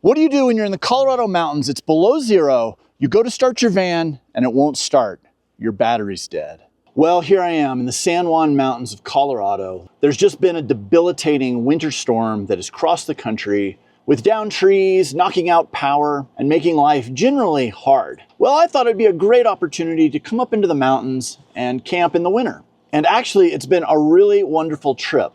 What do you do when you're in the Colorado mountains? It's below zero, you go to start your van and it won't start. Your battery's dead. Well, here I am in the San Juan Mountains of Colorado. There's just been a debilitating winter storm that has crossed the country with downed trees, knocking out power, and making life generally hard. Well, I thought it'd be a great opportunity to come up into the mountains and camp in the winter. And actually, it's been a really wonderful trip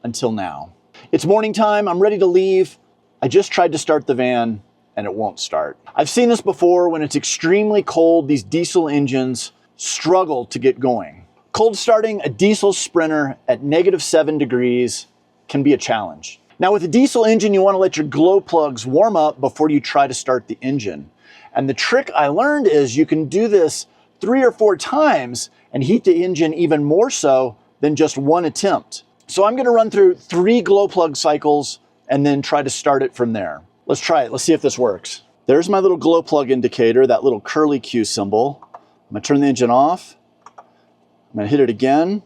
until now. It's morning time, I'm ready to leave. I just tried to start the van and it won't start. I've seen this before. When it's extremely cold, these diesel engines struggle to get going. Cold starting a diesel Sprinter at -7 degrees can be a challenge. Now with a diesel engine, you want to let your glow plugs warm up before you try to start the engine. And the trick I learned is you can do this 3 or 4 times and heat the engine even more so than just one attempt. So I'm going to run through 3 glow plug cycles and then try to start it from there. Let's try it. Let's see if this works. There's my little glow plug indicator, that little curly Q symbol. I'm gonna turn the engine off. I'm gonna hit it again.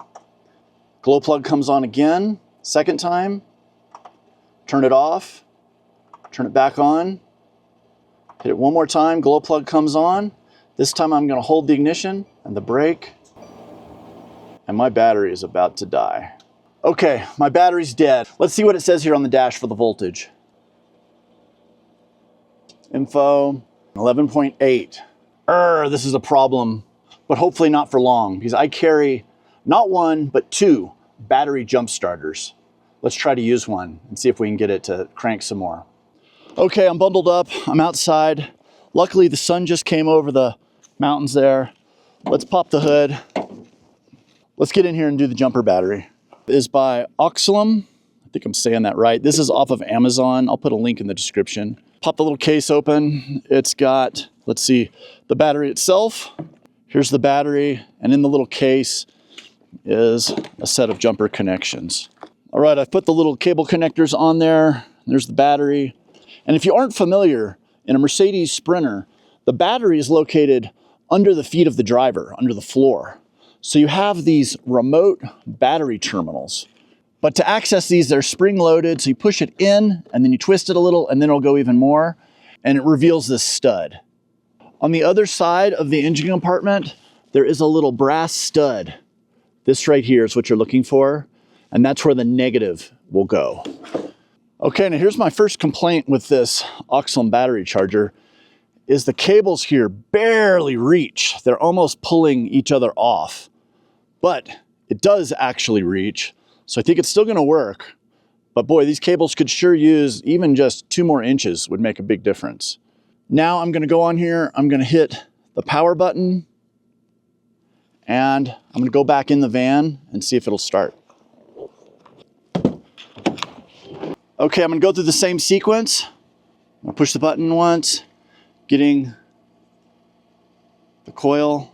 Glow plug comes on again. Second time. Turn it off. Turn it back on. Hit it one more time. Glow plug comes on. This time I'm gonna hold the ignition and the brake. And my battery is about to die. Okay, my battery's dead. Let's see what it says here on the dash for the voltage. Info, 11.8. This is a problem, but hopefully not for long, because I carry not 1, but 2 battery jump starters. Let's try to use one and see if we can get it to crank some more. Okay, I'm bundled up, I'm outside. Luckily the sun just came over the mountains there. Let's pop the hood. Let's get in here and do the jumper battery. Is by Oxlum. I think I'm saying that right. This is off of Amazon. I'll put a link in the description. Pop the little case open. It's got, let's see, the battery itself. Here's the battery, and in the little case is a set of jumper connections. All right, I've put the little cable connectors on there. There's the battery. And if you aren't familiar, in a Mercedes Sprinter, the battery is located under the feet of the driver, under the floor. So you have these remote battery terminals. But to access these, they're spring-loaded, so you push it in, and then you twist it a little, and then it'll go even more, and it reveals this stud. On the other side of the engine compartment, there is a little brass stud. This right here is what you're looking for, and that's where the negative will go. Okay, now here's my first complaint with this Oxlum battery charger, is the cables here barely reach. They're almost pulling each other off. But it does actually reach, so I think it's still gonna work. But boy, these cables could sure use even just 2 more inches would make a big difference. Now I'm gonna go on here, I'm gonna hit the power button, and I'm gonna go back in the van and see if it'll start. Okay, I'm gonna go through the same sequence. I'll push the button once, getting the coil.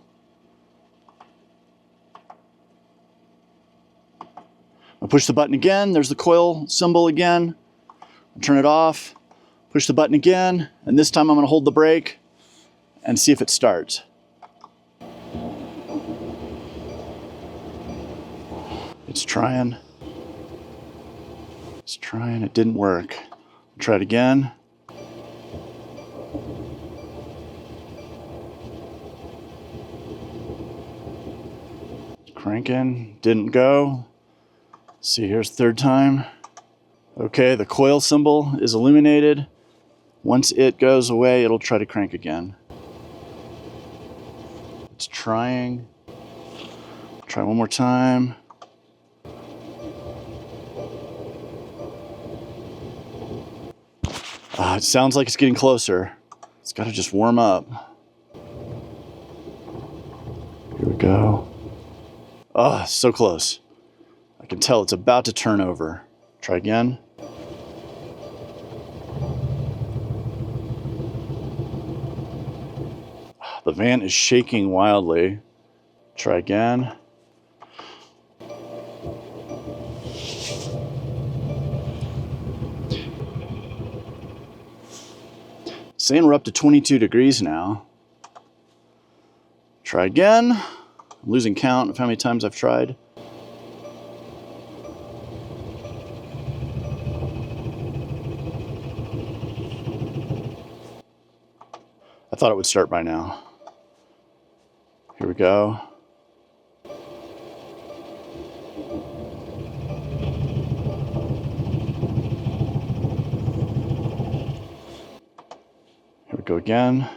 I'll push the button again, there's the coil symbol again. I'll turn it off, push the button again, and this time I'm gonna hold the brake and see if it starts. It's trying, it didn't work. Try it again. Cranking, didn't go. See, here's the 3rd time. Okay, the coil symbol is illuminated. Once it goes away, it'll try to crank again. It's trying. Try one more time. It sounds like it's getting closer. It's got to just warm up. Here we go. Oh, so close. I can tell it's about to turn over. Try again. The van is shaking wildly. Try again. Saying we're up to 22 degrees now. Try again. I'm losing count of how many times I've tried. thought it would start by now. Here we go. Here we go again.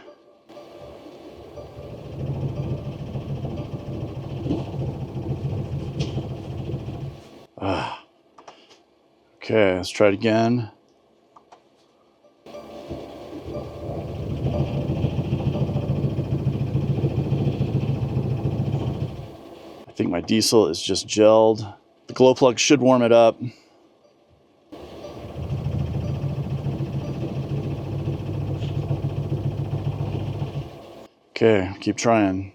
Okay, let's try it again. I think my diesel is just gelled. The glow plug should warm it up. Okay, keep trying.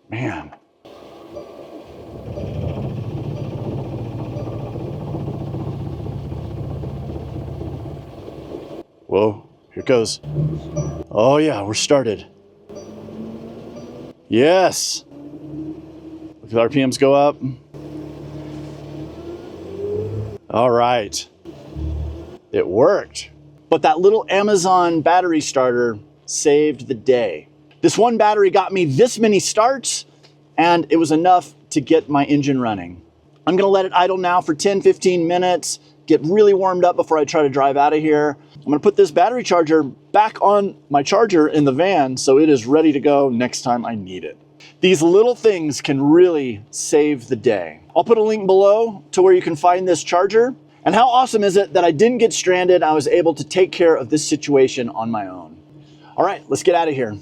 Man. Whoa, here it goes. Oh yeah, we're started. Yes. Look at the RPMs go up. All right. It worked. But that little Amazon battery starter saved the day. This one battery got me this many starts, and it was enough to get my engine running. I'm gonna let it idle now for 10-15 minutes, get really warmed up before I try to drive out of here. I'm gonna put this battery charger back on my charger in the van so it is ready to go next time I need it. These little things can really save the day. I'll put a link below to where you can find this charger. And how awesome is it that I didn't get stranded? I was able to take care of this situation on my own. All right, let's get out of here.